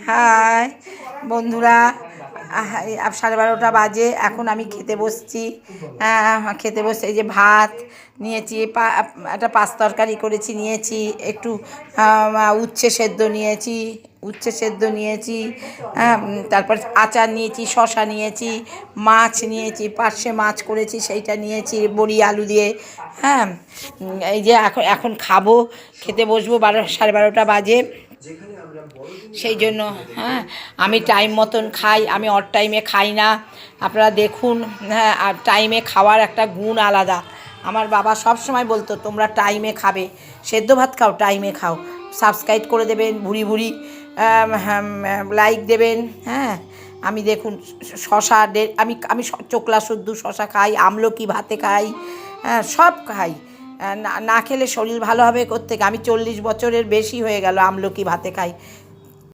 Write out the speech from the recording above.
High বন্ধুরা, 12:30 বাজে। এখন আমি খেতে বসছি। খেতে বসে এই যে ভাত নিয়েছি, একটা পাঁচ তরকারি করেছি, নিয়েছি একটু উচ্ছে সেদ্ধ নিয়েছি, তারপর আচার নিয়েছি, শসা নিয়েছি, মাছ নিয়েছি, পার্শে মাছ করেছি সেইটা নিয়েছি বড়ি আলু দিয়ে। হ্যাঁ, এই যে এখন খাবো, খেতে বসবো। 12:30 বাজে। সেই জন্য হ্যাঁ, আমি টাইম মতন খাই, আমি অড টাইমে খাই না। আপনারা দেখুন, হ্যাঁ, আর টাইমে খাওয়ার একটা গুণ আলাদা। আমার বাবা সব সময় বলতো তোমরা টাইমে খাবে, সেদ্ধ ভাত খাও, টাইমে খাও। সাবস্ক্রাইব করে দেবেন, ভুড়ি ভুড়ি লাইক দেবেন। হ্যাঁ, আমি দেখুন শশা আমি আমি চোকলা শুদ্ধ শশা খাই, আমলকি ভাতে খাই, হ্যাঁ সব খাই। না খেলে শরীর ভালো হবে কোত্থেকে? আমি 40 বছরের বেশি হয়ে গেল আমলকি ভাতে খাই।